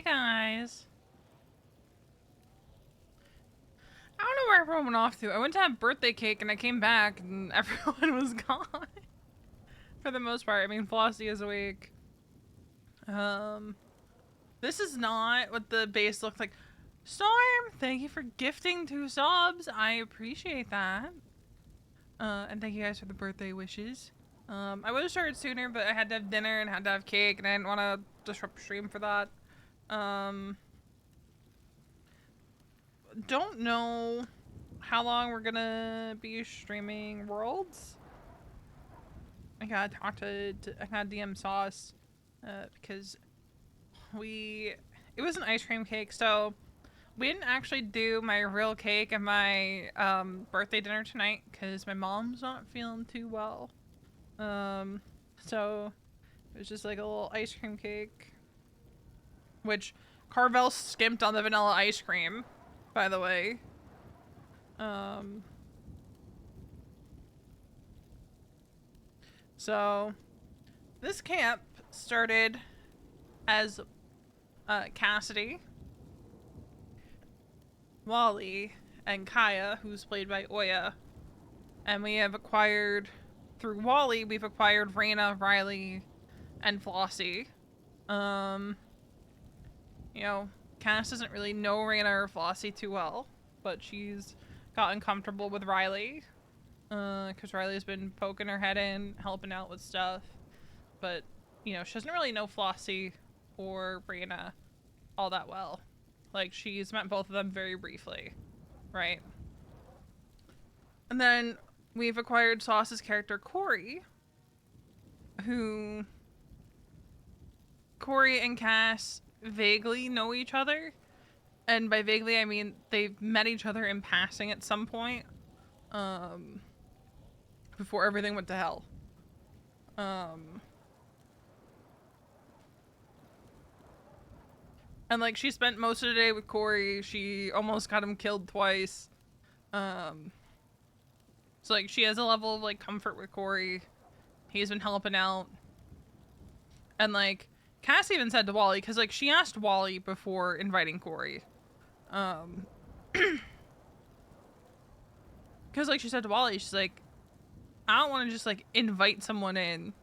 guys. I don't know where everyone went off to. I went to have birthday cake and I came back and everyone was gone. For the most part. I mean, Flossie is awake. This is not what the base looked like. Storm, thank you for gifting 2 subs. I appreciate that. And thank you guys for the birthday wishes. I would have started sooner, but I had to have dinner and had to have cake, and I didn't want to disrupt the stream for that. Don't know how long we're gonna be streaming WorldZ. I gotta talk to I gotta DM Sauce, because it was an ice cream cake, so we didn't actually do my real cake and my birthday dinner tonight because my mom's not feeling too well. So it was just like a little ice cream cake, which Carvel skimped on the vanilla ice cream, by the way. So this camp started as Cassidy, Wally, and Kaya, who's played by Oya. And we have acquired, through Wally, we've acquired Raina, Riley, and Flossie. You know, Cass doesn't really know Raina or Flossie too well, but she's gotten comfortable with Riley. Because Riley's been poking her head in, helping out with stuff. But, you know, she doesn't really know Flossie or Raina all that well. Like, she's met both of them very briefly, right? And then we've acquired Sauce's character, Corey, who... Corey and Cass vaguely know each other. And by vaguely, I mean they've met each other in passing at some point. Before everything went to hell. And, like, she spent most of the day with Corey. She almost got him killed twice. So, like, she has a level of, like, comfort with Corey. He's been helping out. And, like, Cass even said to Wally, because, like, she asked Wally before inviting Corey. Because, like, she said to Wally, she's like, I don't want to just, like, invite someone in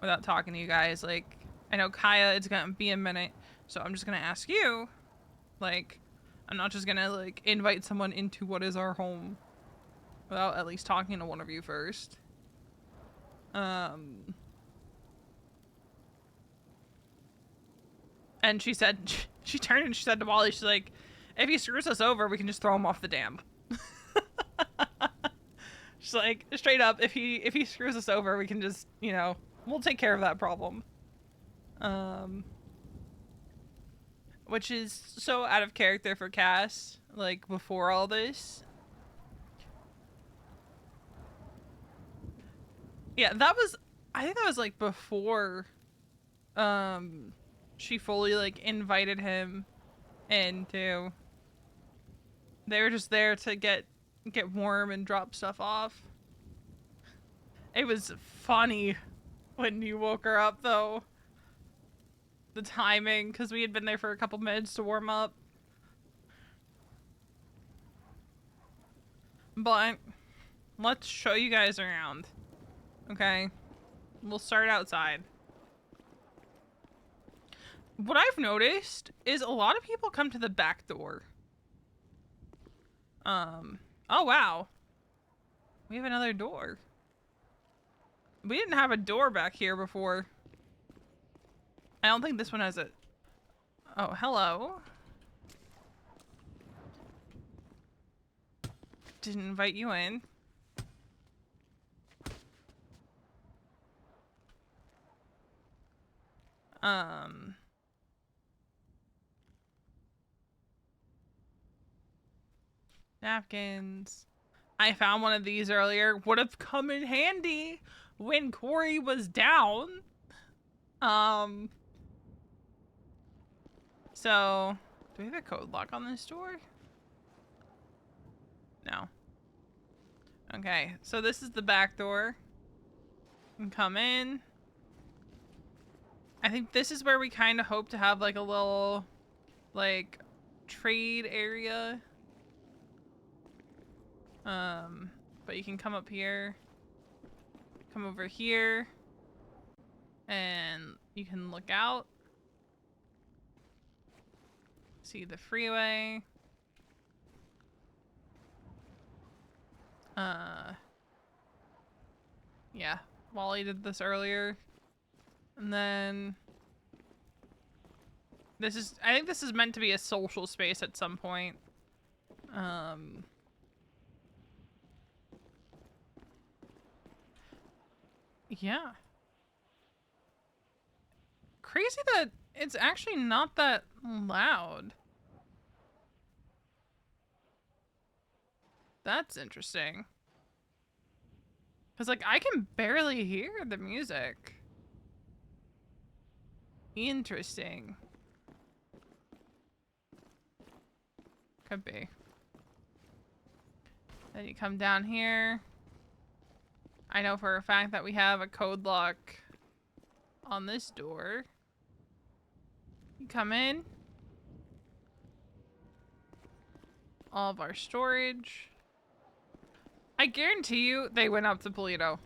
without talking to you guys. Like, I know Kaya, it's gonna be a minute. So I'm just gonna ask you, like, I'm not just gonna, like, invite someone into what is our home without at least talking to one of you first. And she said, she turned and she said to Wally, she's like, if he screws us over, we can just throw him off the dam. She's like, straight up, if he screws us over, we can just, you know, we'll take care of that problem. Which is so out of character for Cass, like, before all this. Yeah, that was, I think that was, like, before, she fully, like, invited him into. They were just there to get warm and drop stuff off. It was funny when you woke her up, though. The timing, because we had been there for a couple minutes to warm up. But let's show you guys around. Okay? We'll start outside. What I've noticed is a lot of people come to the back door. Oh wow. We have another door. We didn't have a door back here before. I don't think this one has it. Oh, hello. Didn't invite you in. Napkins. I found one of these earlier. Would have come in handy when Corey was down. So, do we have a code lock on this door? No. Okay, so this is the back door. You can come in. I think this is where we kind of hope to have, like, a little like trade area. But you can come up here, come over here, and you can look out. See the freeway. Yeah, Wally did this earlier. And then I think this is meant to be a social space at some point. Yeah. Crazy that it's actually not that loud. That's interesting. Cause like I can barely hear the music. Interesting. Could be. Then you come down here. I know for a fact that we have a code lock on this door. You come in. All of our storage. I guarantee you they went up to Polito.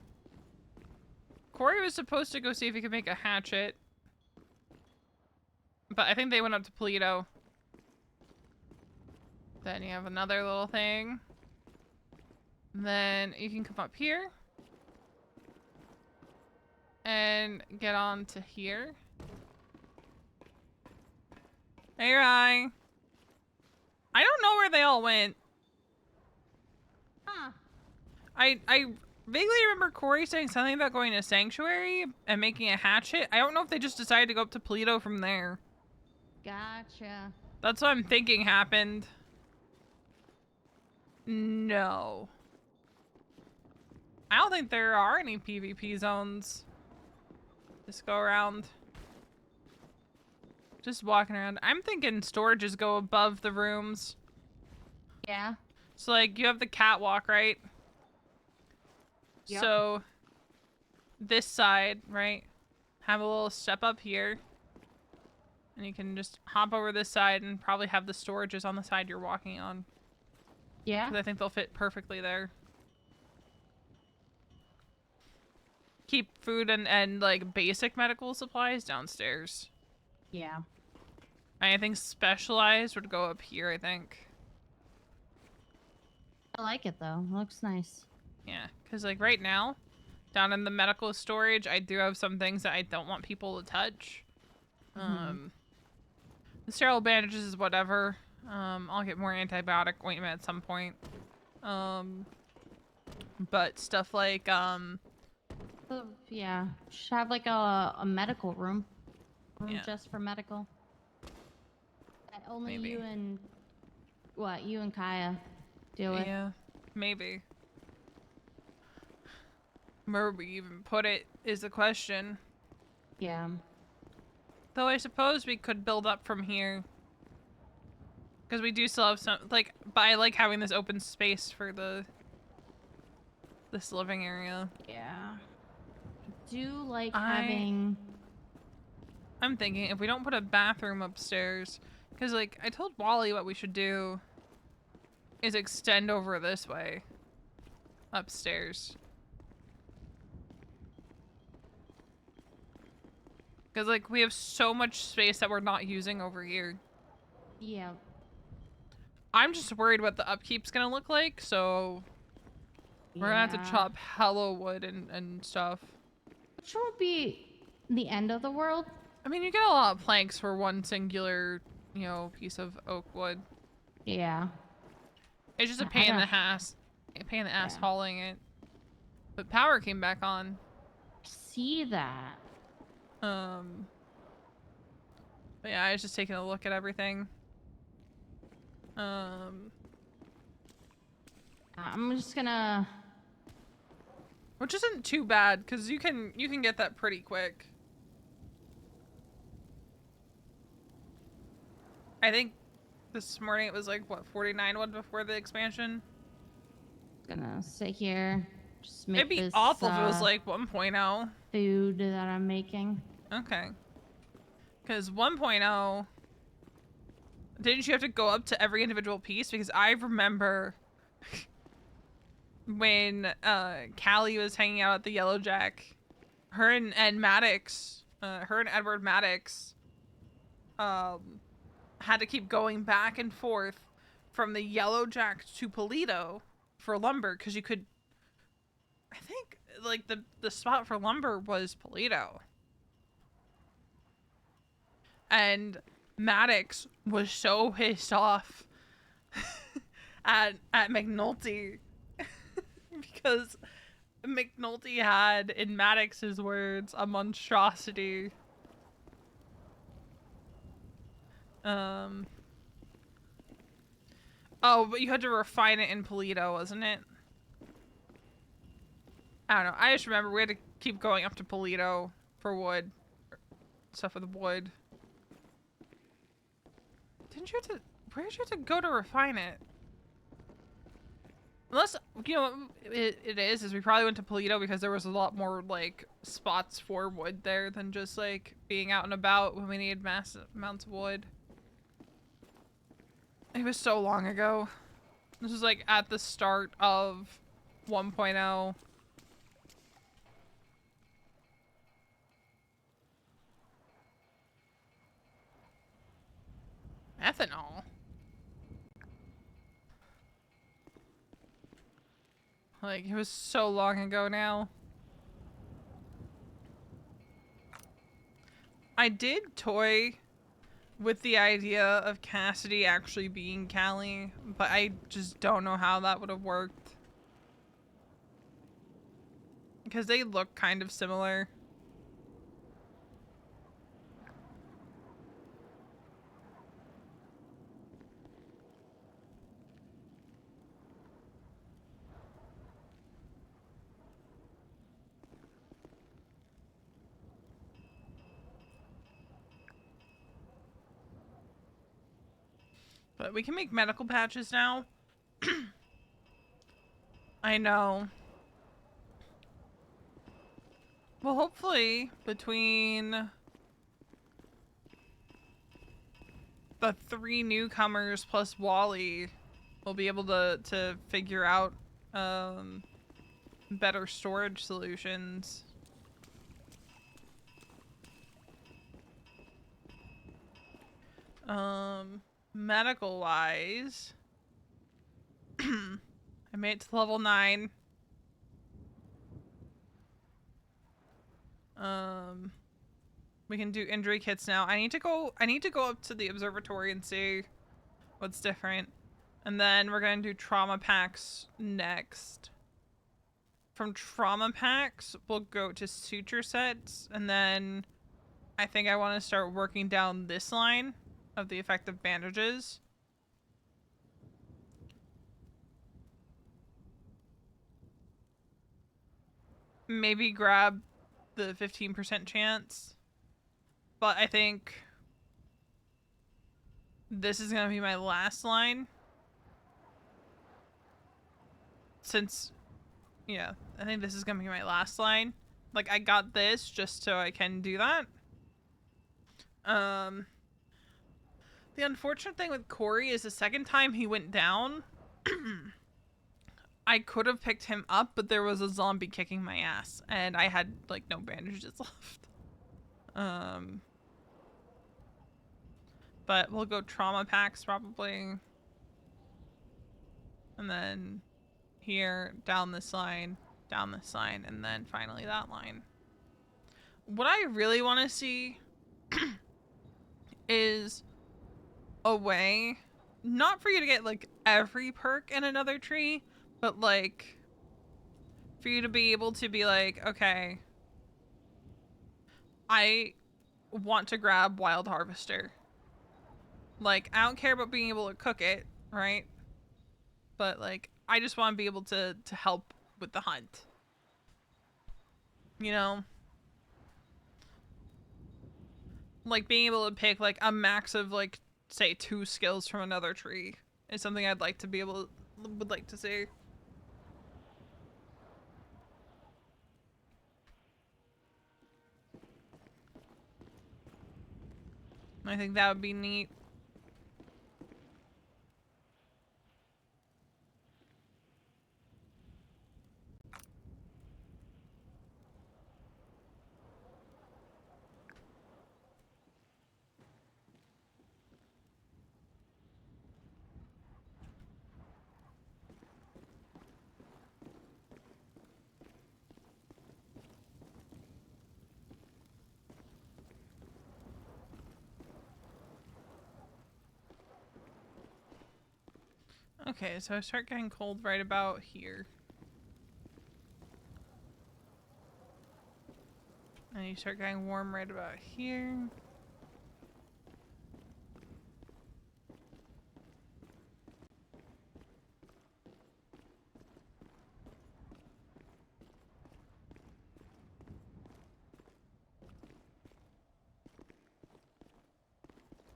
Corey was supposed to go see if he could make a hatchet. But I think they went up to Polito. Then you have another little thing. Then you can come up here. And get on to here. Hey, Rye. I don't know where they all went. Huh. I vaguely remember Corey saying something about going to Sanctuary and making a hatchet. I don't know if they just decided to go up to Polito from there. Gotcha. That's what I'm thinking happened. No. I don't think there are any PvP zones. Just go around. Just walking around. I'm thinking storages go above the rooms. Yeah. So, like, you have the catwalk, right? Yep. So, this side, right? Have a little step up here. And you can just hop over this side and probably have the storages on the side you're walking on. Yeah. Because I think they'll fit perfectly there. Keep food and like, basic medical supplies downstairs. Yeah. Anything specialized would go up here, I think. I like it though. It looks nice. Yeah, because like right now, down in the medical storage, I do have some things that I don't want people to touch. The sterile bandages is whatever. I'll get more antibiotic ointment at some point. But stuff like Yeah. Should have like a medical room. Yeah. Just for medical. That only Maybe. you and you and Kaya deal with. Yeah, maybe. Where we even put it is the question. Yeah. Though I suppose we could build up from here. Because we do still have some, like, but I like having this open space for this living area. Yeah. I do like having... I'm thinking if we don't put a bathroom upstairs, because like I told Wally what we should do is extend over this way upstairs. Because like we have so much space that we're not using over here. Yeah. I'm just worried what the upkeep's gonna look like, so we're gonna have to chop hella wood and stuff. Which would be the end of the world. I mean, you get a lot of planks for one singular, you know, piece of oak wood. Yeah. It's just a pain in the ass. A pain in the ass hauling it. But power came back on. See that. But yeah, I was just taking a look at everything. I'm just gonna... Which isn't too bad, because you can get that pretty quick. I think this morning it was like, what, 49 wood before the expansion? Gonna sit here, just make It'd be this, awful if it was like 1.0. food that I'm making. Okay. Because 1.0, Didn't you have to go up to every individual piece? Because I remember when Callie was hanging out at the Yellow Jack, her and Maddox, her and Edward Maddox, had to keep going back and forth from the Yellow Jack to Polito for lumber because you could. I think like the spot for lumber was Polito, and Maddox was so pissed off at McNulty because McNulty had, in Maddox's words, a monstrosity. Oh, but you had to refine it in Polito, wasn't it? I don't know. I just remember we had to keep going up to Polito for wood. Stuff with wood. Didn't you have to... Where did you have to go to refine it? Unless, you know, it is we probably went to Polito because there was a lot more, like, spots for wood there than just, like, being out and about when we needed massive amounts of wood. It was so long ago. This was, like, at the start of 1.0. Ethanol? Like, it was so long ago now. I did toy with the idea of Cassidy actually being Callie, but I just don't know how that would have worked. Because they look kind of similar. But we can make medical patches now. I know. Well, hopefully, between the 3 newcomers plus Wally, we'll be able to figure out better storage solutions. Medical wise, I made it to level 9. We can do injury kits now. I need to go up to the observatory and see what's different. And then we're going to do trauma packs next. From trauma packs, we'll go to suture sets, and then I think I want to start working down this line of the effective bandages. Maybe grab the 15% chance. But I think this is going to be my last line. Since, yeah, I think this is going to be my last line. Like, I got this just so I can do that. The unfortunate thing with Corey is the second time he went down, I could have picked him up, but there was a zombie kicking my ass, and I had, like, no bandages left. But we'll go trauma packs, probably. And then here, down this line, and then finally that line. What I really want to see is a way, not for you to get, like, every perk in another tree, but, like, for you to be able to be like, okay, I want to grab Wild Harvester. Like, I don't care about being able to cook it, right? But, like, I just want to be able to help with the hunt. You know? Like, being able to pick, like, a max of, like, say 2 skills from another tree is something I'd like to be able to, would like to see. I think that would be neat. Okay, so I start getting cold right about here. And you start getting warm right about here.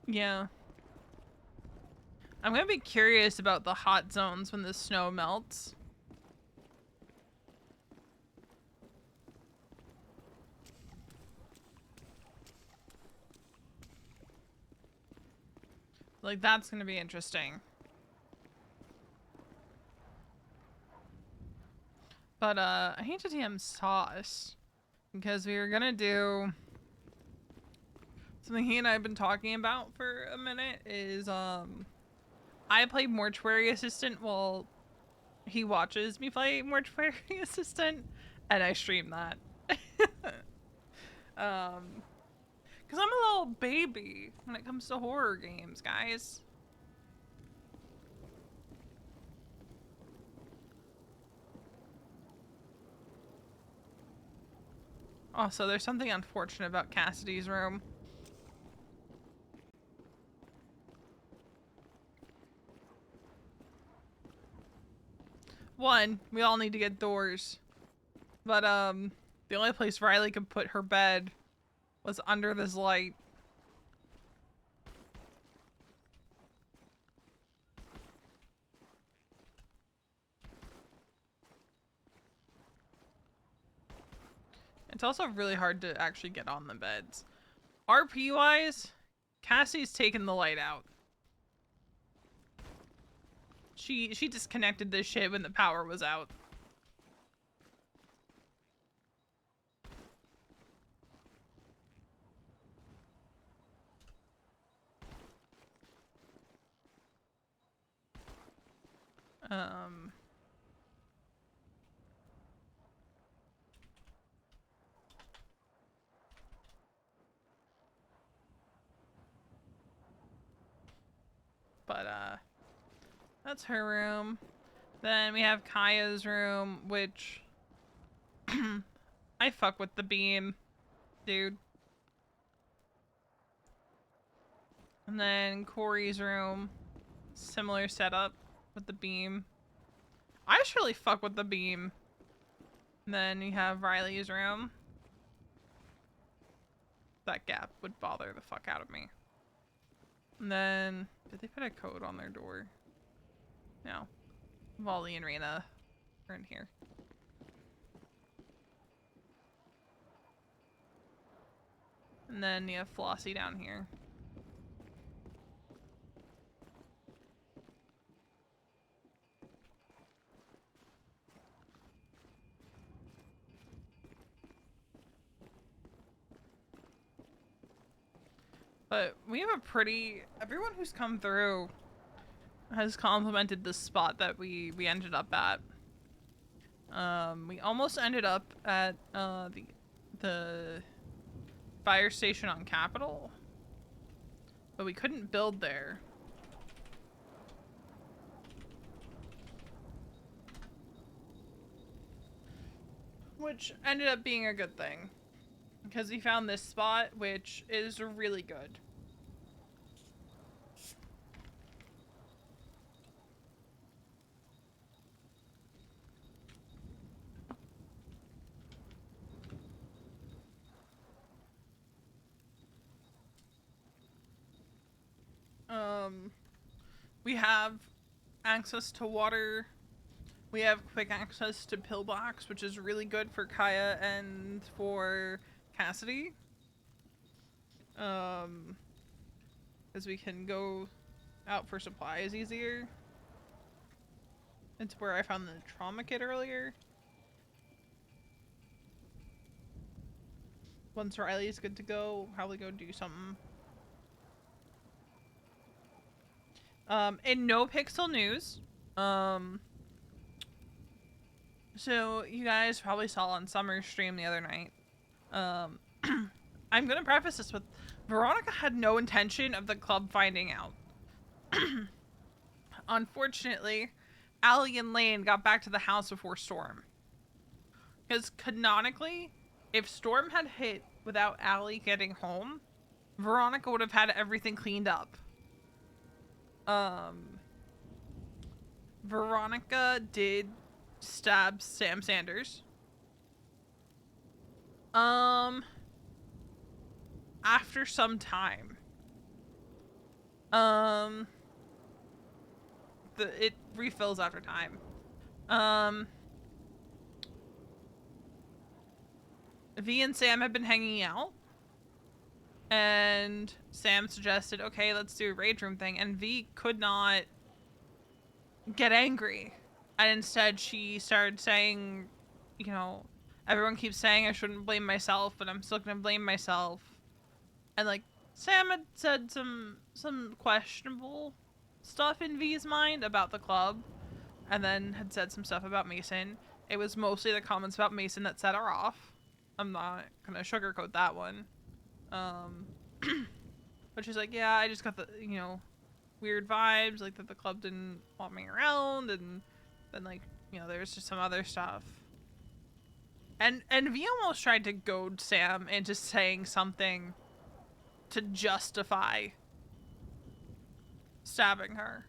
Yeah. I'm gonna be curious about the hot zones when the snow melts. Like, that's gonna be interesting. But, I hate to DM sauce. Because we were gonna do... Something he and I have been talking about for a minute is, I play Mortuary Assistant while he watches me play Mortuary Assistant, and I stream that. Because I'm a little baby when it comes to horror games, guys. Also, there's something unfortunate about Cassidy's room. One, we all need to get doors. But, the only place Riley could put her bed was under this light. It's also really hard to actually get on the beds. RP-wise, Cassie's taken the light out. She disconnected this shit when the power was out. But, that's her room. Then we have Kaya's room, which... I fuck with the beam, dude. And then Corey's room. Similar setup with the beam. I just really fuck with the beam. And then you have Riley's room. That gap would bother the fuck out of me. And then... Did they put a code on their door? No. Wally and Rena are in here. And then you have Flossie down here. But we have a pretty... Everyone who's come through has complimented the spot that we ended up at. We almost ended up at the fire station on Capitol, but we couldn't build there. Which ended up being a good thing, because we found this spot, which is really good. We have access to water. We have quick access to pillbox, which is really good for Kaya and for Cassidy. Because we can go out for supplies easier. It's where I found the trauma kit earlier. Once Riley's good to go, we'll probably go do something. In no pixel news, so you guys probably saw on Summer's stream the other night. I'm gonna preface this with, Veronica had no intention of the club finding out. unfortunately, Allie and Lane got back to the house before Storm. Because canonically, if Storm had hit without Allie getting home, Veronica would have had everything cleaned up. Veronica did stab Sam Sanders. After some time. It refills after time. V and Sam have been hanging out. And Sam suggested, okay, let's do a rage room thing. And V could not get angry. And instead she started saying, you know, everyone keeps saying I shouldn't blame myself, but I'm still gonna blame myself. And like, Sam had said some questionable stuff in V's mind about the club, and then had said some stuff about Mason. It was mostly the comments about Mason that set her off. I'm not gonna sugarcoat that one. But she's like, yeah, I just got the, weird vibes, like that the club didn't want me around, and then like, there's just some other stuff. And V almost tried to goad Sam into saying something to justify stabbing her.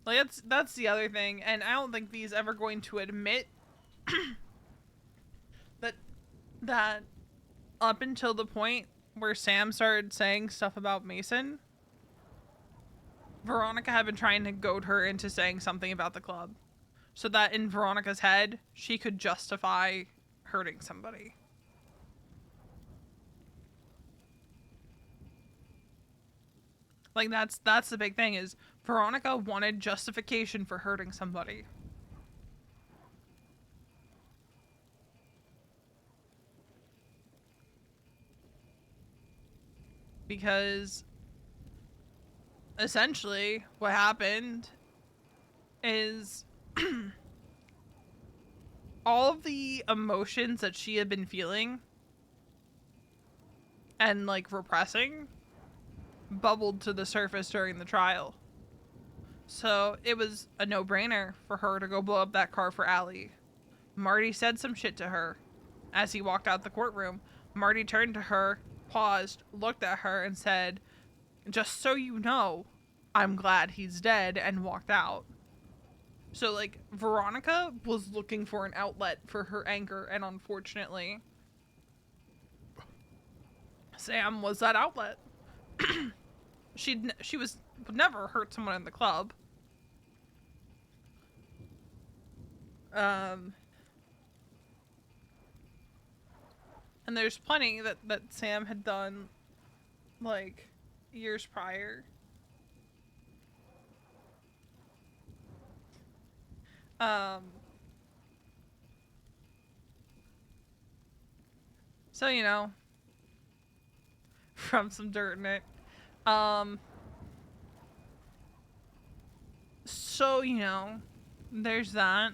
Like that's the other thing, and I don't think V's ever going to admit that up until the point where Sam started saying stuff about Mason, Veronica had been trying to goad her into saying something about the club, so that in Veronica's head she could justify hurting somebody. Like that's the big thing, is Veronica wanted justification for hurting somebody. Because essentially what happened is all of the emotions that she had been feeling and like repressing bubbled to the surface during the trial. So it was a no-brainer for her to go blow up that car for Allie. Marty said some shit to her as he walked out the courtroom. Marty turned to her, paused, looked at her, and said, "Just so you know, I'm glad he's dead," and walked out. So, like, Veronica was looking for an outlet for her anger, and unfortunately, Sam was that outlet. She would never hurt someone in the club. And there's plenty that Sam had done, like, years prior. So, from some dirt in it. So, there's that.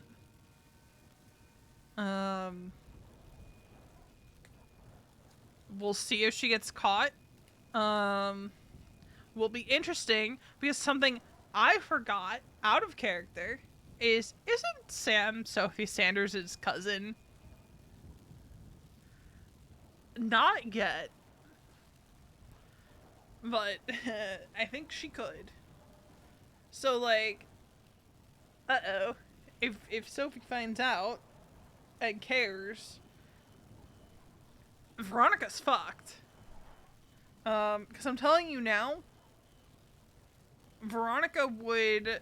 We'll see if she gets caught. Will be interesting because something I forgot out of character isn't Sam Sophie Sanders' cousin? Not yet. But I think she could. So like, uh-oh. If Sophie finds out and cares, Veronica's fucked. Because I'm telling you now, Veronica would,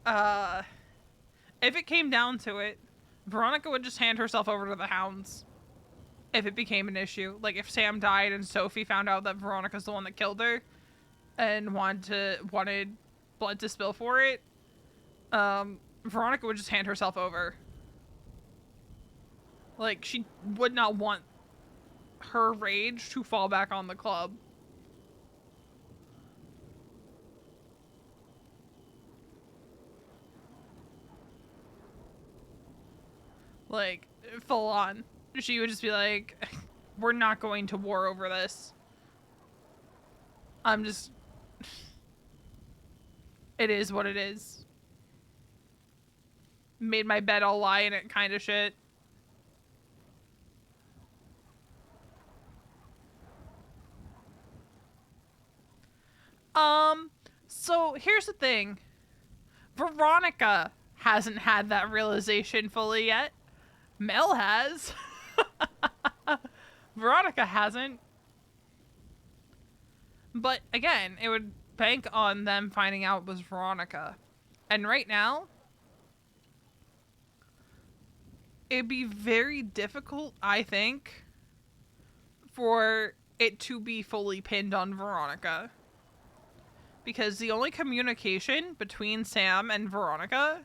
if it came down to it, Veronica would just hand herself over to the hounds if it became an issue. Like, if Sam died and Sophie found out that Veronica's the one that killed her and wanted blood to spill for it, Veronica would just hand herself over. Like, she would not want her rage to fall back on the club. Like, full on. She would just be like, we're not going to war over this. It is what it is. Made my bed all lie in it kind of shit. So here's the thing. Veronica hasn't had that realization fully yet. Mel has. Veronica hasn't. But again, it would bank on them finding out it was Veronica. And right now, it'd be very difficult, I think, for it to be fully pinned on Veronica. Because the only communication between Sam and Veronica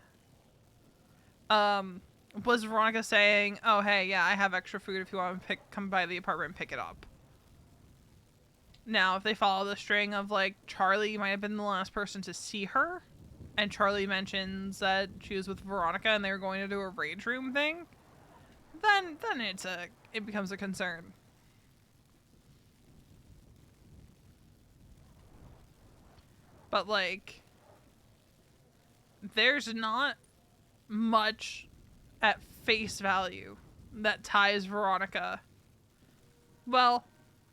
was Veronica saying, oh, hey, yeah, I have extra food if you want to come by the apartment and pick it up. Now, if they follow the string of, like, Charlie might have been the last person to see her, and Charlie mentions that she was with Veronica and they were going to do a rage room thing, then it becomes a concern. But, like, there's not much at face value that ties Veronica. Well,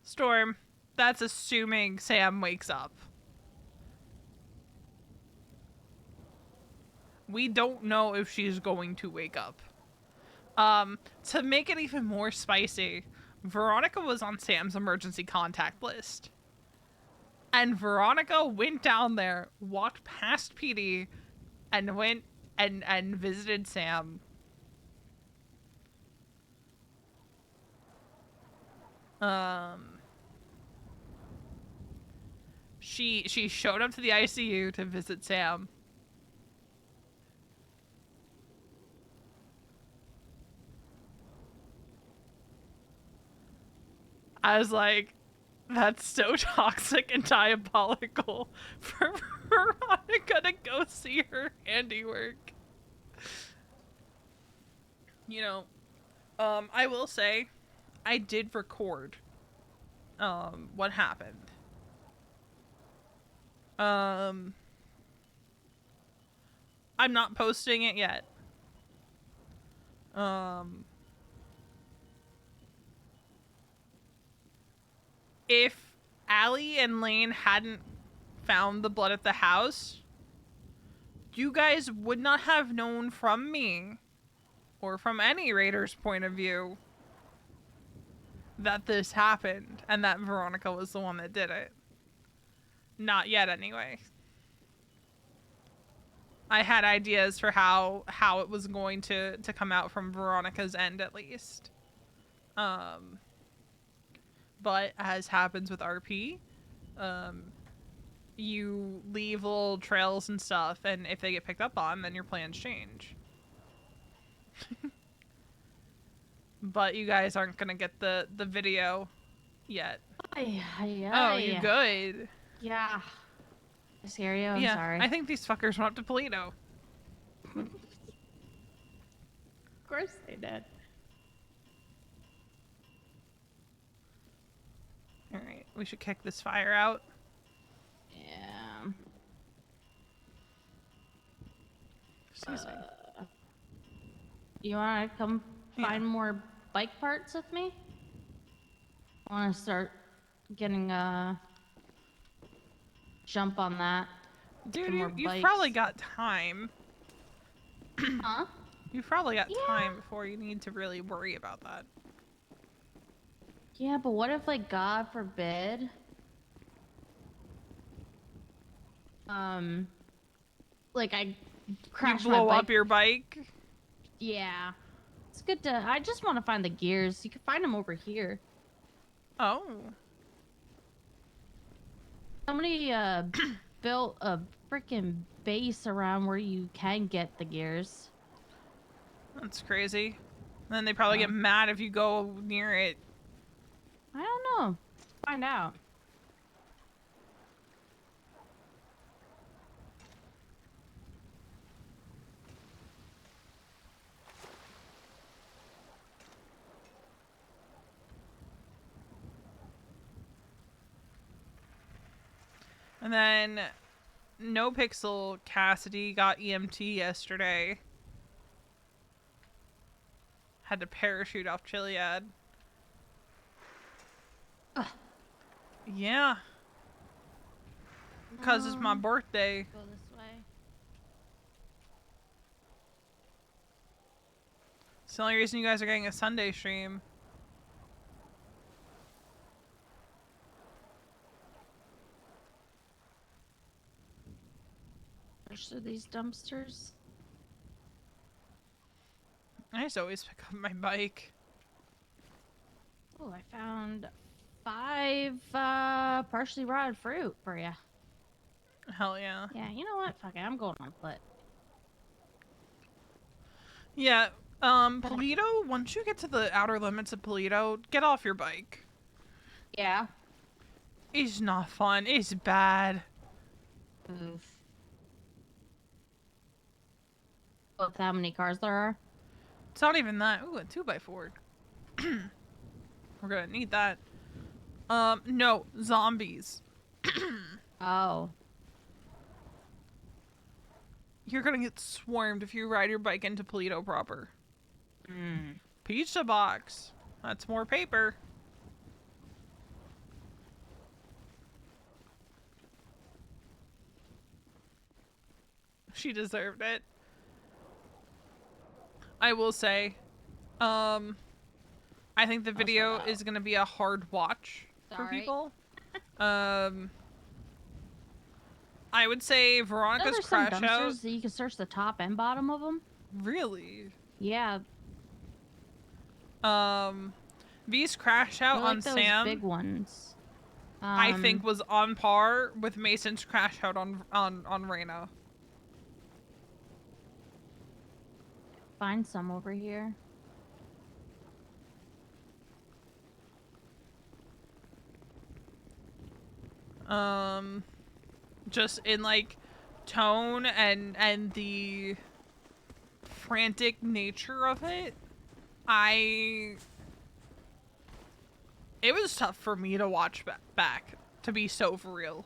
Storm, that's assuming Sam wakes up. We don't know if she's going to wake up. To make it even more spicy, Veronica was on Sam's emergency contact list. And Veronica went down there, walked past Petey, and went and visited Sam. She showed up to the ICU to visit Sam. I was like, that's so toxic and diabolical for Veronica to go see her handiwork. You know, I will say, I did record, what happened. I'm not posting it yet. If Allie and Lane hadn't found the blood at the house, you guys would not have known from me, or from any Raider's point of view, that this happened, and that Veronica was the one that did it. Not yet, anyway. I had ideas for how it was going to come out from Veronica's end, at least. But as happens with RP, you leave little trails and stuff, and if they get picked up on, then your plans change. But you guys aren't gonna get the video yet. Oh, you good? Yeah. I scare you? I'm sorry. I think these fuckers went up to Polito. Of course they did. Alright, we should kick this fire out. Yeah. Excuse me. You wanna come find more bike parts with me? I wanna start getting a jump on that. Dude, you've probably got time. Huh? You've probably got time before you need to really worry about that. Yeah, but what if, like, God forbid, like, I crash you blow my bike. up your bike? Yeah. It's good to, I just want to find the gears. You can find them over here. Oh. Somebody, built a freaking base around where you can get the gears. That's crazy. And then they probably get mad if you go near it. I don't know. Let's find out. And then no Pixel. Cassidy got EMT yesterday. Had to parachute off Chiliad. Ugh. Yeah. Because it's my birthday. Go this way. It's the only reason you guys are getting a Sunday stream. Push through these dumpsters. I just always pick up my bike. Oh, I found 5 partially rotted fruit for you. Hell yeah. Yeah, you know what? Fuck it, I'm going on foot. Yeah, Polito, once you get to the outer limits of Polito, get off your bike. Yeah. It's not fun. It's bad. Oof. With how many cars there are? It's not even that. Ooh, a 2x4. We're gonna need that. No, zombies. Oh. You're gonna get swarmed if you ride your bike into Polito proper. Mm. Pizza box. That's more paper. She deserved it. I will say, I think the video is gonna be a hard watch for people. I would say Veronica's some crash dumpsters out. that you can search the top and bottom of them. Really? Yeah. V's crash out like on those Sam. big ones. I think was on par with Mason's crash out on Reyna. Find some over here. Just in like tone and the frantic nature of it, it was tough for me to watch back, to be so for real.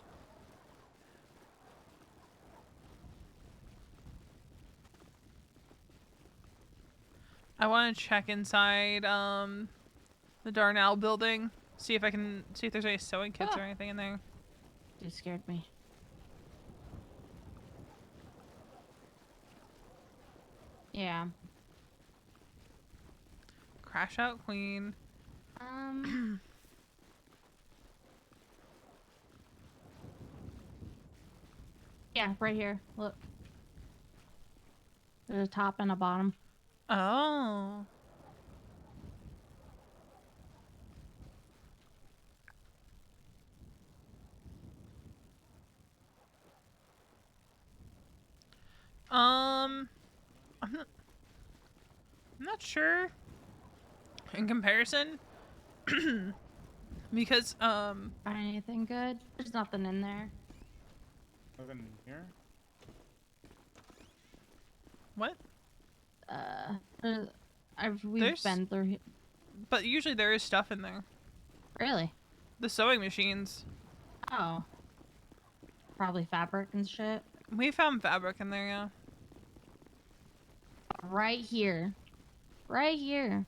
I want to check inside the Darnell building, see if there's any sewing kits or anything in there. You scared me. Yeah. Crash out queen. Yeah, right here. Look. There's a top and a bottom. Oh. I'm not sure in comparison because Find anything good? There's nothing in there. Nothing here? What? We've been through. But usually there is stuff in there. Really? The sewing machines. Oh. Probably fabric and shit. We found fabric in there, yeah. Right here. Right here.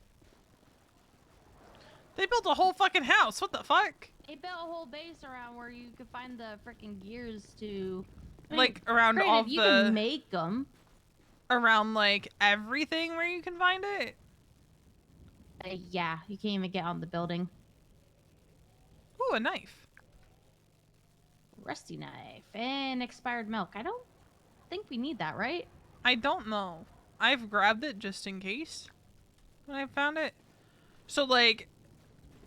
They built a whole fucking house. What the fuck? They built a whole base around where you could find the freaking gears to. Like around all you the. can make them. Around like everything where you can find it. Yeah, you can't even get on the building. Ooh, a knife. Rusty knife and expired milk. I don't think we need that, right? I don't know. I've grabbed it just in case when I found it. So like,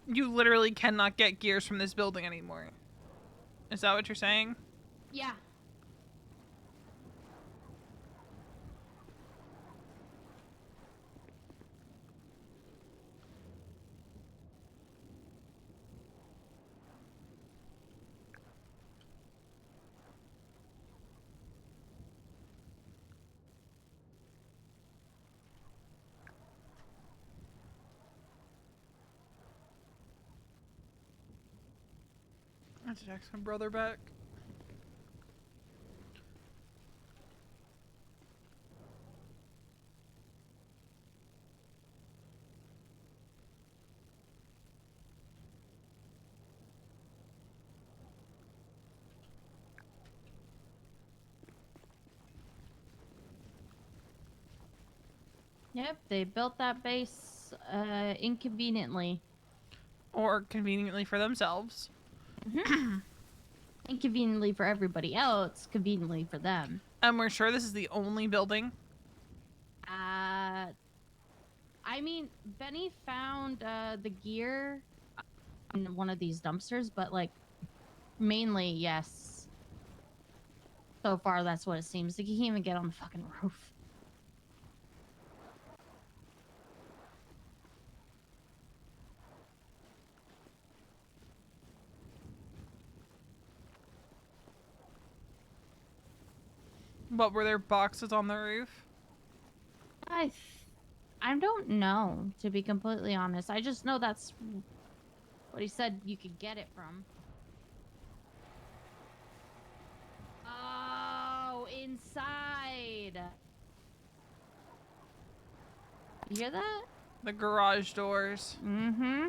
you literally cannot get gears from this building anymore. Is that what you're saying? Yeah. I have to text my brother back. Yep, they built that base inconveniently. Or conveniently for themselves. Inconveniently for everybody else, conveniently for them. And we're sure this is the only building. I mean, Benny found the gear in one of these dumpsters, but like mainly, yes. So far, that's what it seems. Like, he can't even get on the fucking roof. But were there boxes on the roof? I don't know, to be completely honest. I just know that's what he said you could get it from. Oh, inside. You hear that? The garage doors. Mm-hmm.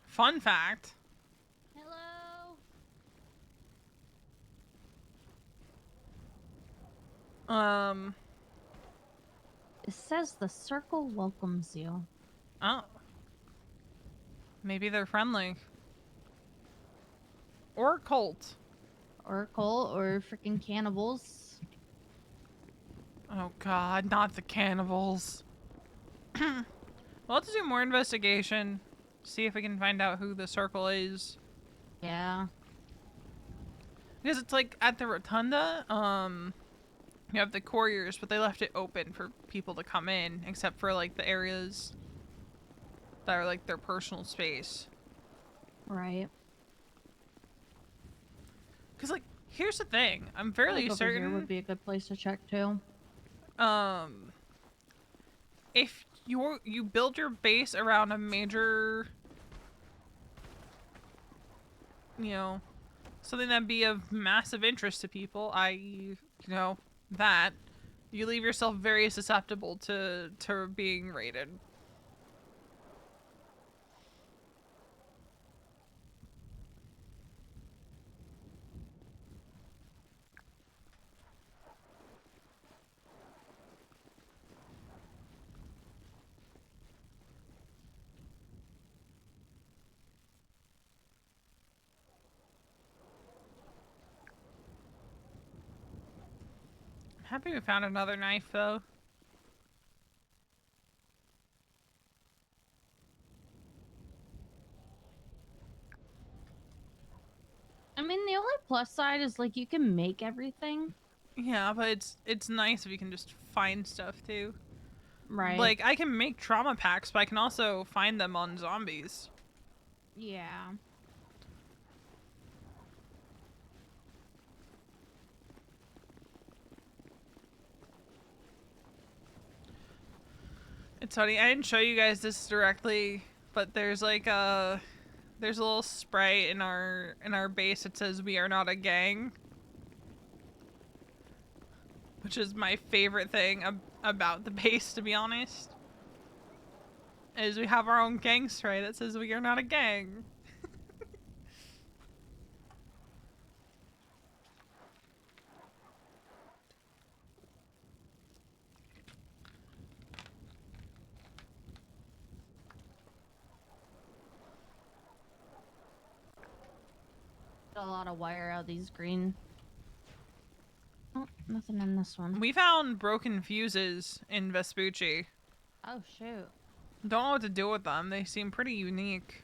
Fun fact. Hello? Um, It says the circle welcomes you. oh. Maybe they're friendly. Or a cult. Or Cole, or freaking cannibals. Oh god, not the cannibals. We'll have to do more investigation. See if we can find out who the circle is. Yeah. Because it's like at the rotunda, you have the couriers, but they left it open for people to come in, except for like the areas that are like their personal space. Right. Because like, here's the thing. I'm I fairly think over certain. here would be a good place to check too. If you build your base around a major, you know, something that'd be of massive interest to people, i.e., that, you leave yourself very susceptible to being raided. I'm happy we found another knife, though. I mean, the only plus side is like you can make everything. Yeah, but it's nice if you can just find stuff, too. Right. Like, I can make trauma packs, but I can also find them on zombies. Yeah. It's funny, I didn't show you guys this directly, but there's like there's a little spray in our base that says "We are not a gang," which is my favorite thing about the base, to be honest. Is we have our own gang spray that says "We are not a gang." Got a lot of wire out of these green. Oh, nothing in this one. We found broken fuses in Vespucci. Oh, shoot. Don't know what to do with them. They seem pretty unique.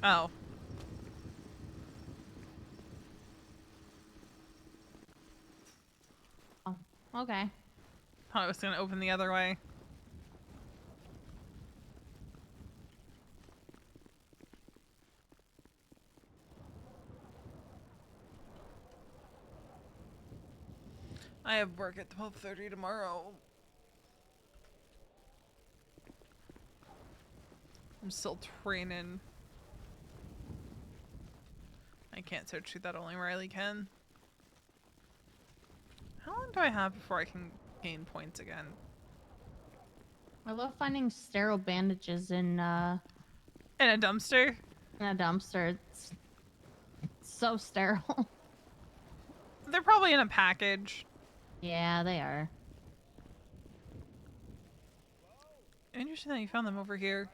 Oh. Oh, okay. I was gonna open the other way. I have work at 12:30 tomorrow. I'm still training. I can't search through that, only Riley can. How long do I have before I can gain points again? I love finding sterile bandages in In a dumpster? a dumpster. It's so sterile. They're probably in a package. Yeah, they are. Interesting that you found them over here.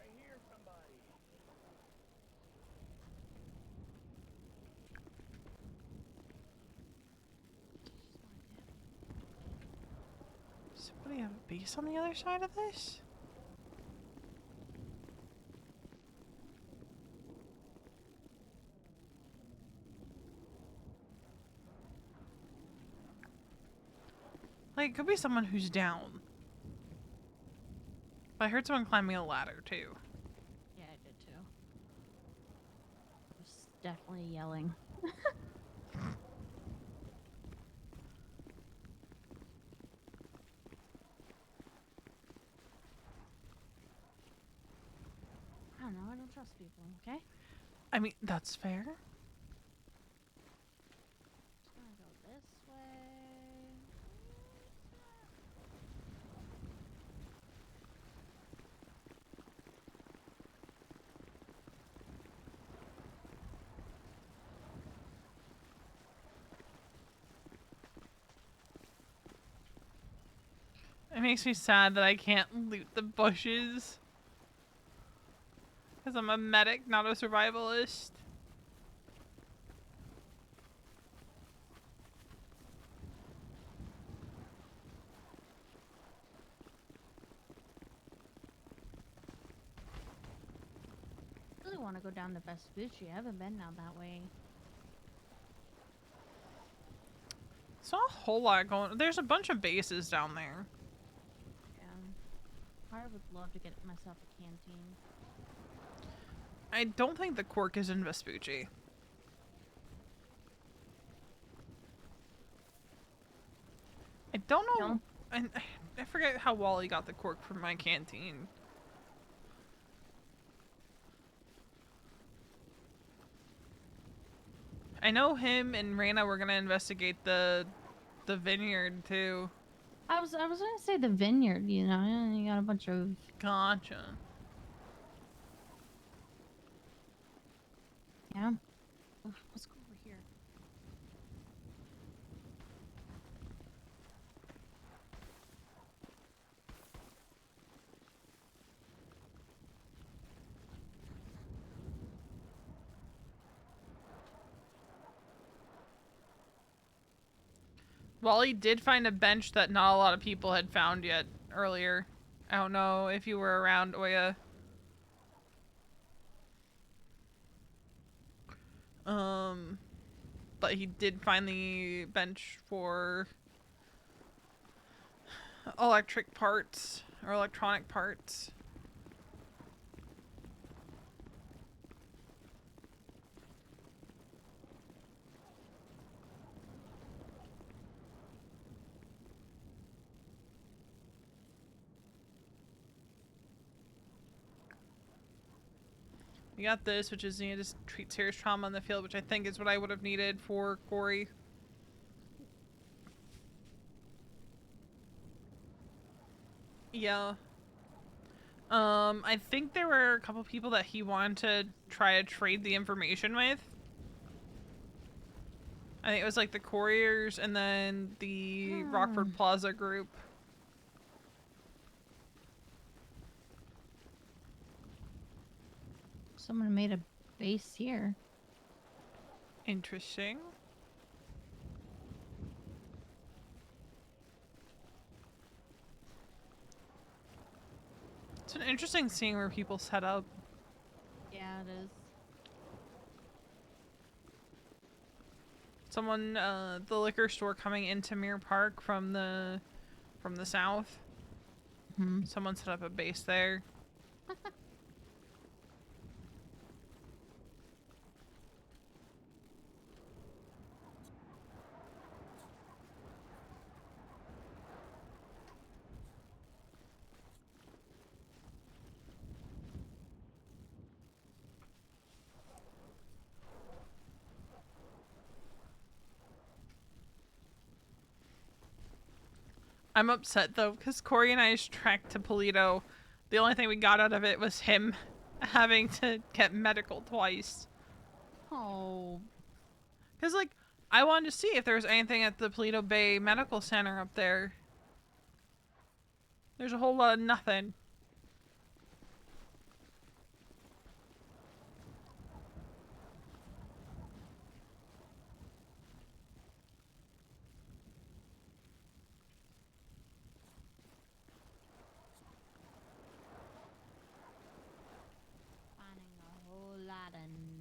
Does somebody have a base on the other side of this? Like, it could be someone who's down. But I heard someone climbing a ladder, too. Yeah, I did too. I was definitely yelling. I don't know. I don't trust people. Okay. I mean, that's fair. Just gonna go this way. It makes me sad that I can't loot the bushes. Because I'm a medic, not a survivalist. I really want to go down to Vespucci. I haven't been down that way. It's not a whole lot going. There's a bunch of bases down there. I would love to get myself a canteen. I don't think the Quark is in Vespucci. I don't know. No? I forget how Wally got the Quark from my canteen. I know him and Raina were gonna investigate the vineyard too. I was gonna say the vineyard. You know, you got a bunch of. Gotcha. Yeah. Ugh, let's go over here. Wally did find a bench that not a lot of people had found yet earlier. I don't know if you were around, Oya. But he did find the bench for electric parts or electronic parts. We got this, which is, you know, just treat serious trauma on the field, which I think is what I would have needed for Corey. Yeah. I think there were a couple people that he wanted to try to trade the information with. I think it was like the couriers and then the Rockford Plaza group. Someone made a base here. Interesting. It's been interesting seeing where people set up. Yeah, it is. Someone, the liquor store coming into Mirror Park from the south. Hmm. Someone set up a base there. I'm upset though, because Corey and I's trek to Polito, the only thing we got out of it was him having to get medical twice. Oh. Because, like, I wanted to see if there was anything at the Polito Bay Medical Center up there. There's a whole lot of nothing. Finding a whole lot of nothing.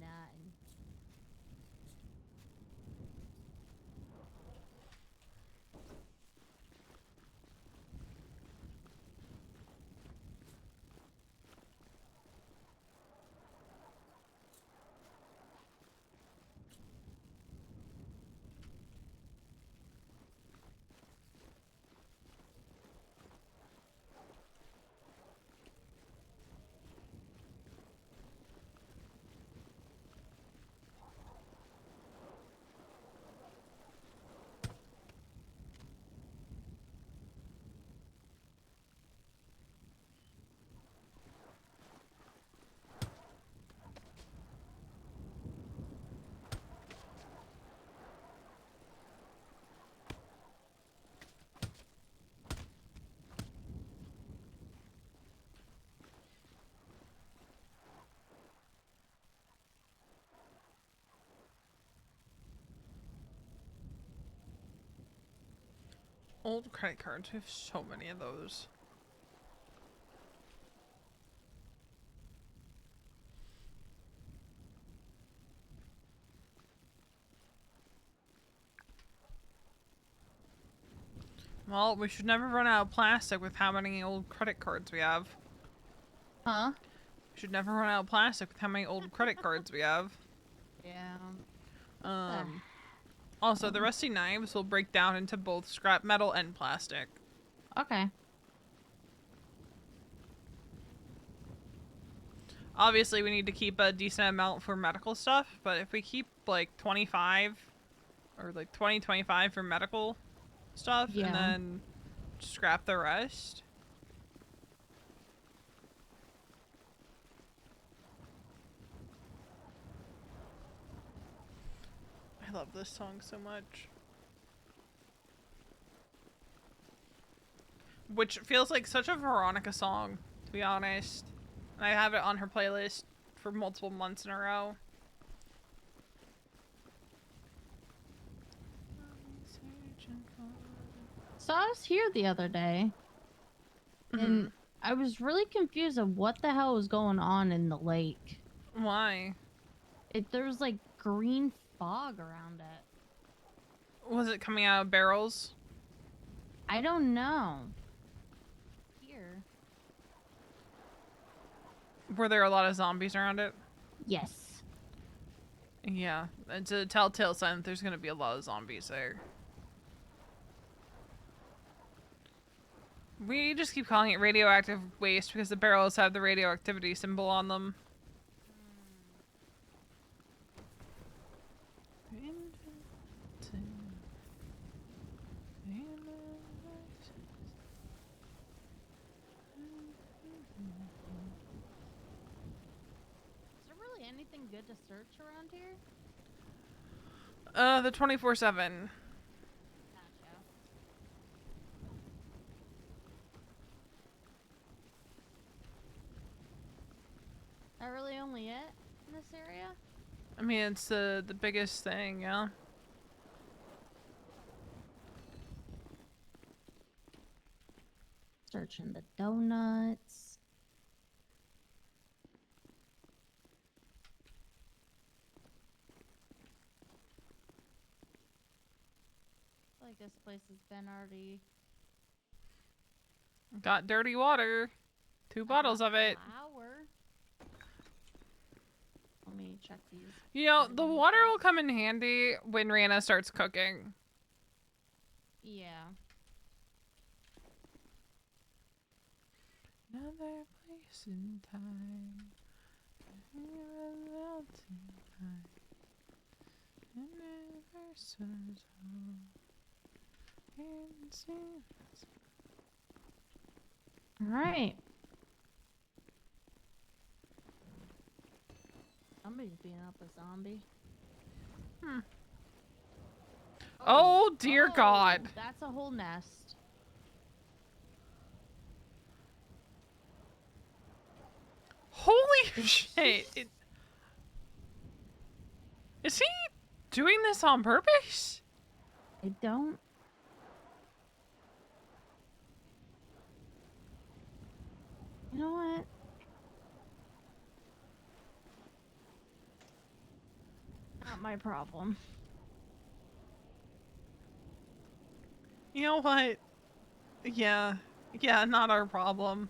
Old credit cards. We have so many of those. Well, we should never run out of plastic with how many old credit cards we have. Huh? We should never run out of plastic with how many old credit cards we have. Yeah. Also, the rusty knives will break down into both scrap metal and plastic. Okay. Obviously, we need to keep a decent amount for medical stuff, but if we keep like 25 or like 25 for medical stuff Yeah. and then scrap the rest. I love this song so much. Which feels like such a Veronica song, to be honest. And I have it on her playlist for multiple months in a row. So I was here the other day, and I was really confused of what the hell was going on in the lake. Why? There was like green fog around it. Was it coming out of barrels? I don't know. Here. Were there a lot of zombies around it? Yes. Yeah, it's a telltale sign that there's gonna be a lot of zombies there. We just keep calling it radioactive waste because the barrels have the radioactivity symbol on them. Is there really anything good to search around here? The 24/7. Gotcha. That really only it in this area? I mean, it's the biggest thing, yeah. Searching the donuts. I feel like this place has been already. Got dirty water. 2 bottles of it. Flour. Let me check these. You know, the water will come in handy when Rihanna starts cooking. Yeah. Another place in time. Alright. Somebody's beating up a zombie. Hmm. Oh, dear God. That's a whole nest. Holy shit. Is he doing this on purpose? I don't. You know what? Not my problem. You know what? Yeah. Yeah, not our problem.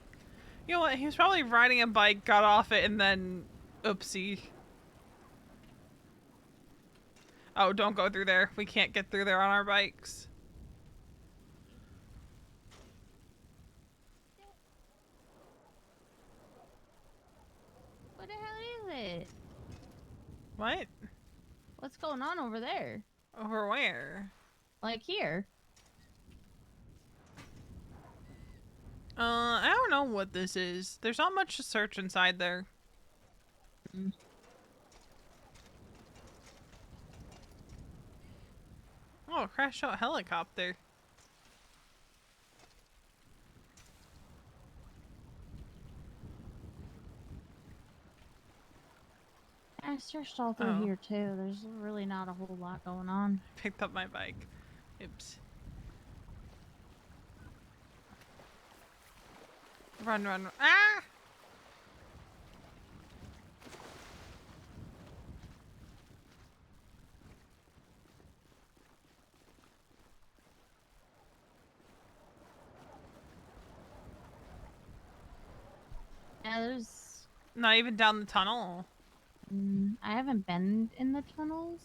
You know what? He was probably riding a bike, got off it, and then... Oopsie. Oh, don't go through there. We can't get through there on our bikes. What the hell is it? What? What's going on over there? Over where? Like here? I don't know what this is. There's not much to search inside there. Mm. Oh, crash out helicopter. I searched all through here too. There's really not a whole lot going on. Picked up my bike. Oops. Run, run, run. Ah! Yeah, there's... Not even down the tunnel. I haven't been in the tunnels.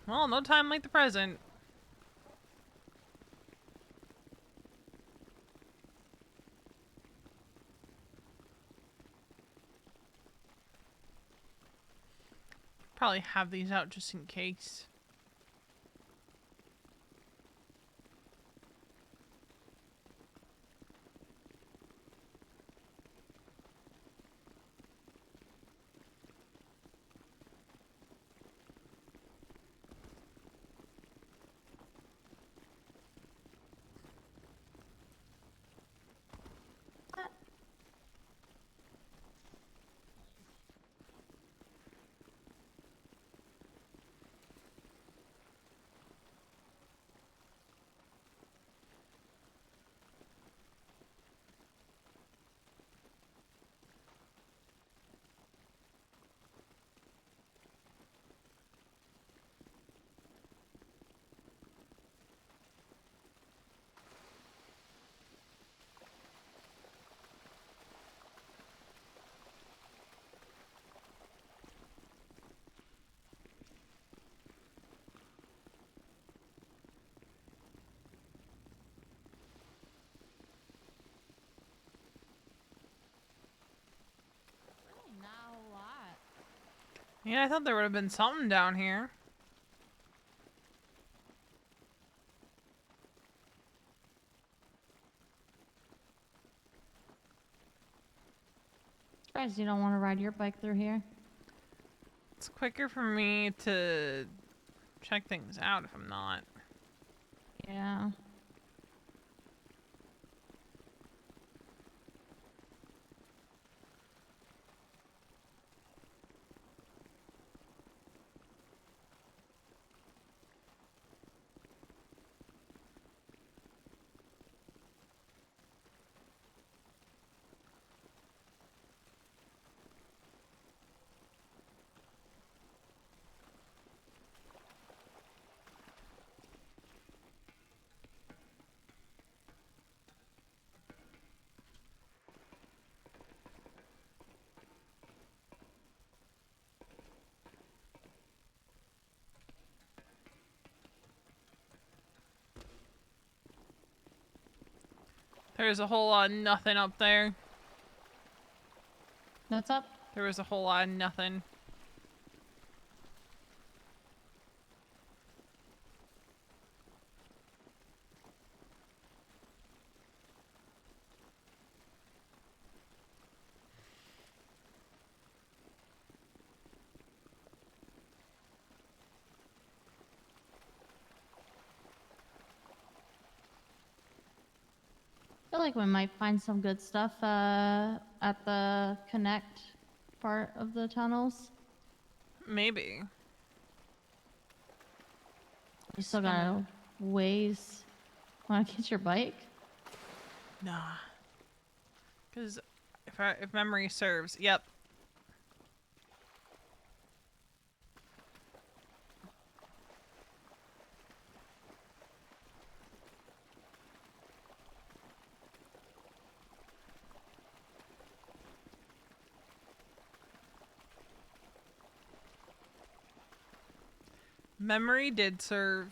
Well, no time like the present. Probably have these out just in case. Really not a whole lot. Yeah, I thought there would have been something down here. Surprised you don't want to ride your bike through here. It's quicker for me to check things out if I'm not. Yeah. There's a whole lot of nothing up there. What's up? There was a whole lot of nothing. feel like we might find some good stuff at the connect part of the tunnels. Maybe. You still got a ways. Want to get your bike? Nah. Because if memory serves, yep. Memory did serve.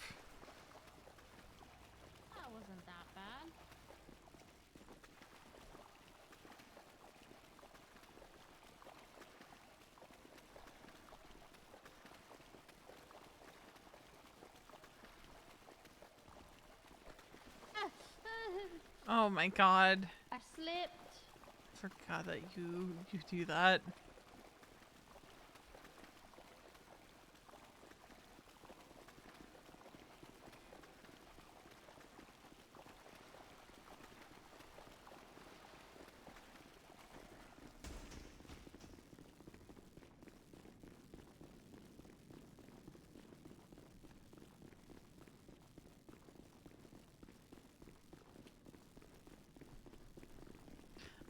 That wasn't that bad. Oh my god. I slipped. Forgot that you do that.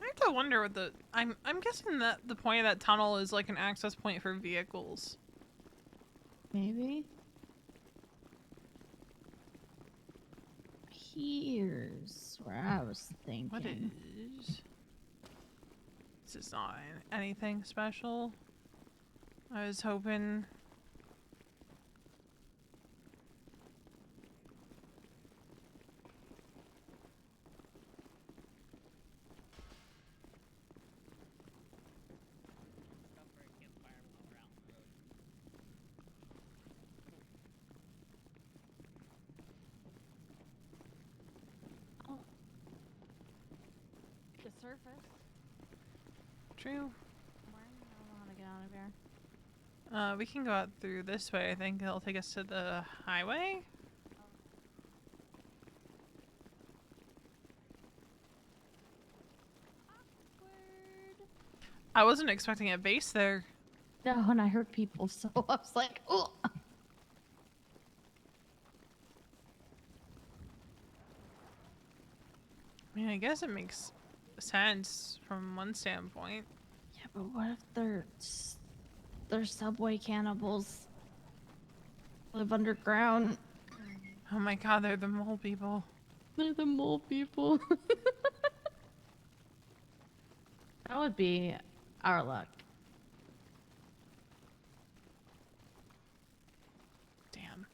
I have to wonder what the I'm guessing that the point of that tunnel is like an access point for vehicles. Maybe. Here's where I was thinking. What is? This is not anything special. I was hoping. Oh. The surface. True. Why do I don't know how to get out of here? We can go out through this way. I think it'll take us to the highway. Awkward. I wasn't expecting a base there. No, and I heard people, so I was like, oh. I mean, I guess it makes sense from one standpoint. Yeah, but what if they're subway cannibals? Live underground. Oh my god, they're the mole people. They're the mole people. That would be our luck. Damn.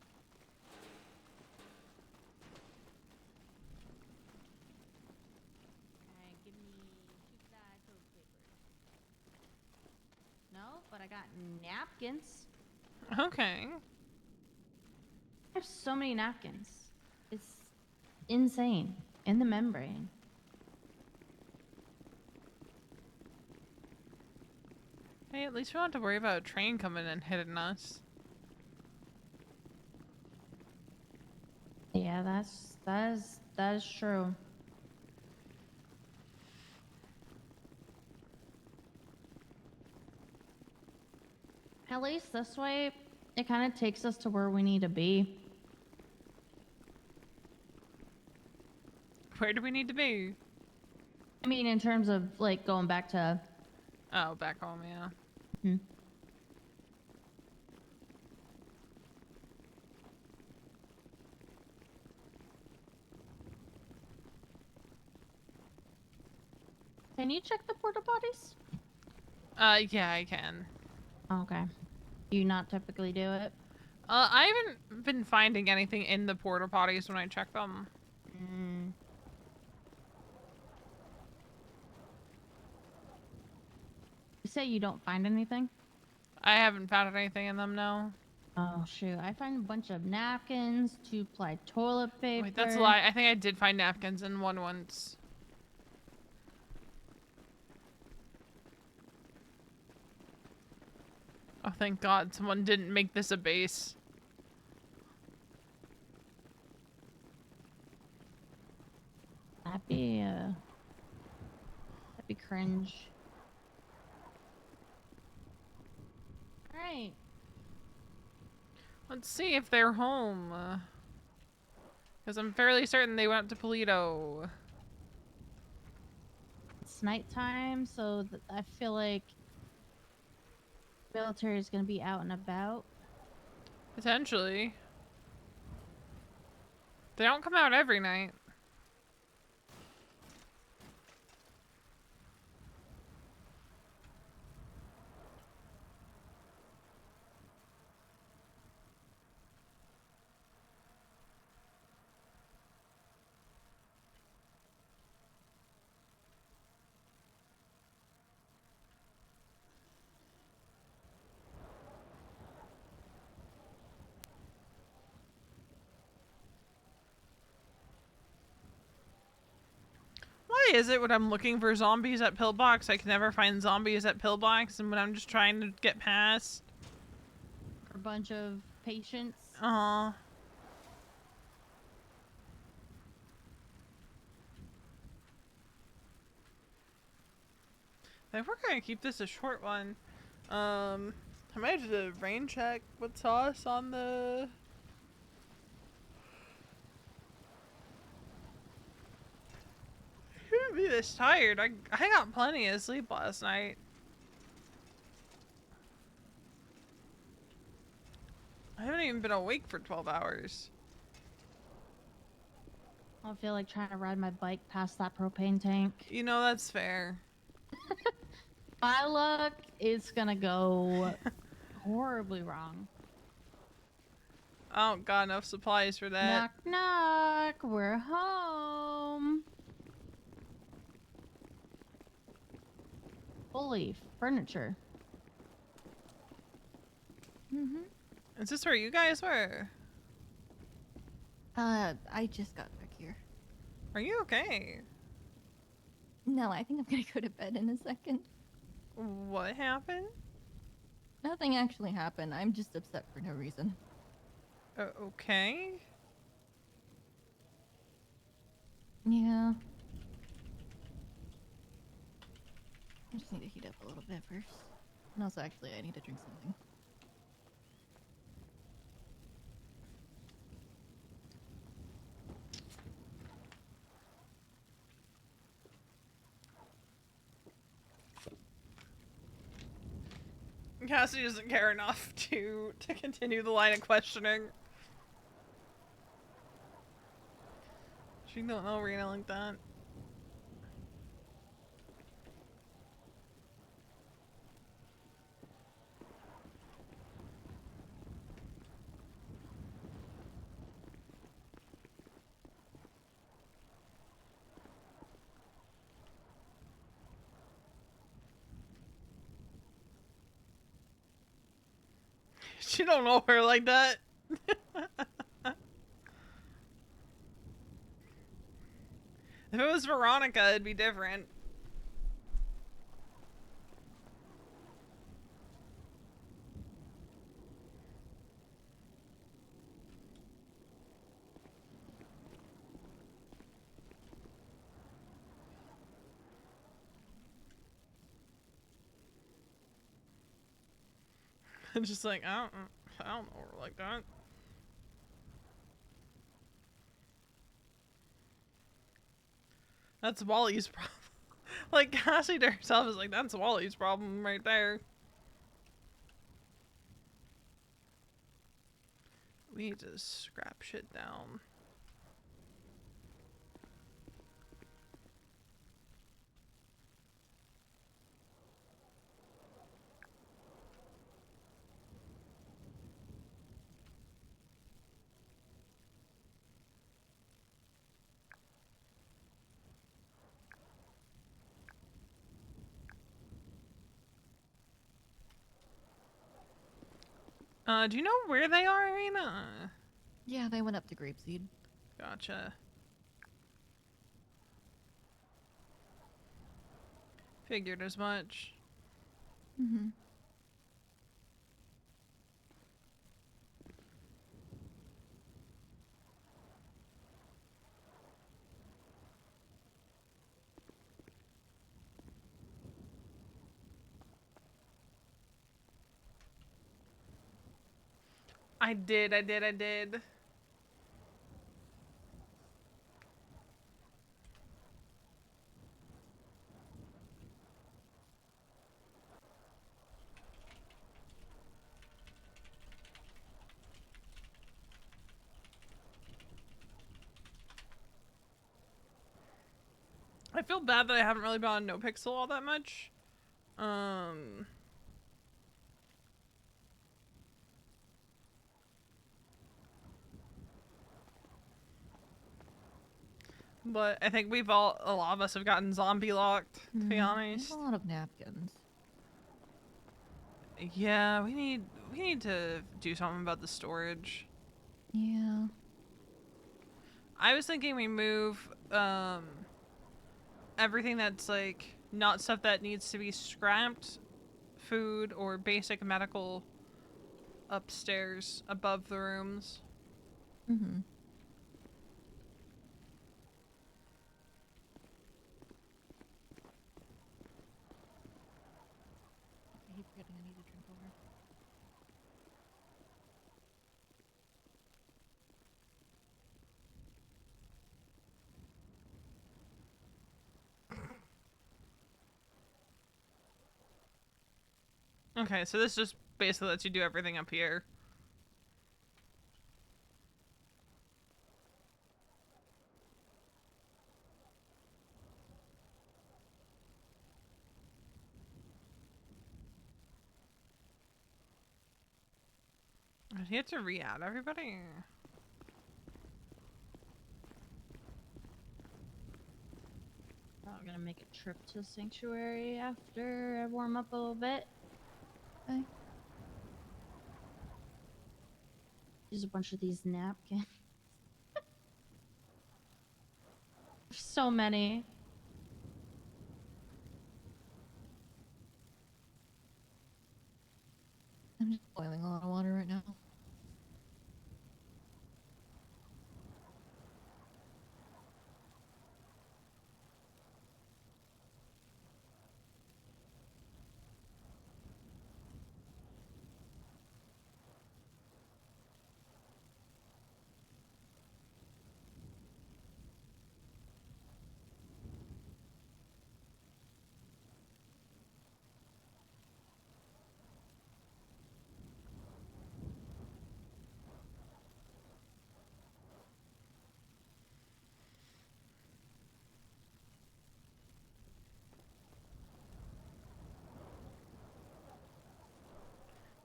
Okay, give me 2 ply toilet paper. No, but I got napkins. Okay. I have so many napkins. It's insane. In the membrane. Hey, at least we don't have to worry about a train coming and hitting us. Yeah, that is true. At least this way, it kind of takes us to where we need to be. Where do we need to be? I mean, in terms of like going back to. Oh, back home, yeah. Hmm. Can you check the porta potties? Yeah, I can. Okay. Do you not typically do it? I haven't been finding anything in the porta potties when I check them. Mm. You say you don't find anything? I haven't found anything in them, no. Oh shoot! I find a bunch of napkins, 2-ply toilet paper. Wait, that's a lie. I think I did find napkins in one once. Oh, thank God someone didn't make this a base. I That'd be cringe. All right. Let's see if they're home. Because I'm fairly certain they went to Polito. It's nighttime, so I feel like military is gonna be out and about. Potentially. They don't come out every night. Why is it when I'm looking for zombies at Pillbox, I can never find zombies at Pillbox, and when I'm just trying to get past... A bunch of patients. If we're gonna keep this a short one, I might have to rain check with sauce on the... I shouldn't be this tired. I got plenty of sleep last night. I haven't even been awake for 12 hours. I feel like trying to ride my bike past that propane tank. You know, that's fair. My luck is gonna go horribly wrong. I don't got enough supplies for that. Knock knock, we're home. Holy furniture. Is this where you guys were? I just got back here. Are you okay? No, I think I'm gonna go to bed in a second. What happened? Nothing actually happened. I'm just upset for no reason. Okay. Yeah. I just need to heat up a little bit first. And also, actually, I need to drink something. Cassidy doesn't care enough to continue the line of questioning. She don't know Rena like that. She don't know her like that. If it was Veronica, it'd be different. I'm just like, I don't know her like that. That's Wally's problem. Like, Cassie to herself is like, that's Wally's problem right there. We need to scrap shit down. Do you know where they are, Irina? Yeah, they went up to Grapeseed. Gotcha. Figured as much. Mm-hmm. I did. I feel bad that I haven't really been on No Pixel all that much. But I think a lot of us have gotten zombie locked, to be I honest. have a lot of napkins. Yeah, we need to do something about the storage. Yeah. I was thinking we move everything that's like not stuff that needs to be scrapped, food or basic medical, upstairs above the rooms. Mm-hmm. I keep forgetting I need to drink over. Okay, so this just basically lets you do everything up here. Do you have to re-add everybody? I'm gonna make a trip to Sanctuary after I warm up a little bit. Okay. Use a bunch of these napkins. So many. I'm just boiling a lot of water right now.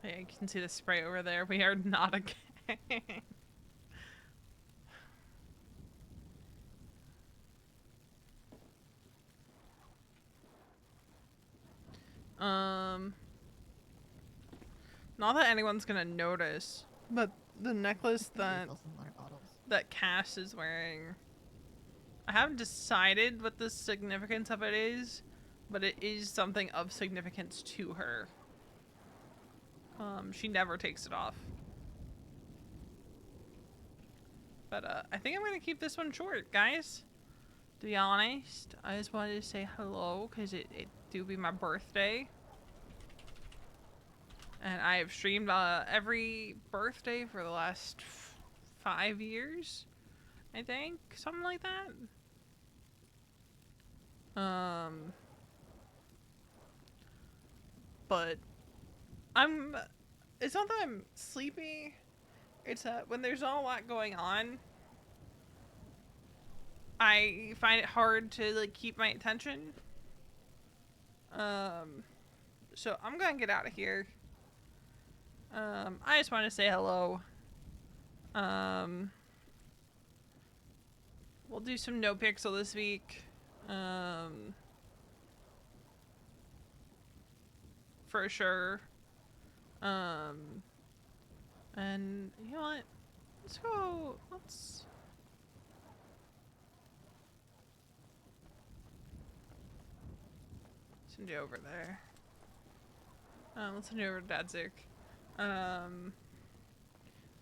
Yeah, you can see the spray over there. We are not a gang. Not that anyone's gonna notice, but the necklace that Refill some water bottles. Cass is wearing, I haven't decided what the significance of it is, but it is something of significance to her. She never takes it off. But I think I'm gonna keep this one short, guys. To be honest, I just wanted to say hello because it do be my birthday. And I have streamed every birthday for the last 5 years, I think, something like that. But it's not that I'm sleepy. It's that when there's not a lot going on, I find it hard to like keep my attention. So I'm gonna get out of here. I just want to say hello. We'll do some no pixel this week. For sure. And you know what? Let's send you over there. Let's send you over to Dadzik.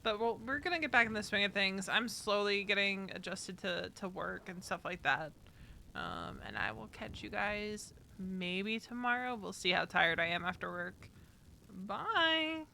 But we're gonna get back in the swing of things. I'm slowly getting adjusted to work and stuff like that. And I will catch you guys maybe tomorrow. We'll see how tired I am after work. Bye.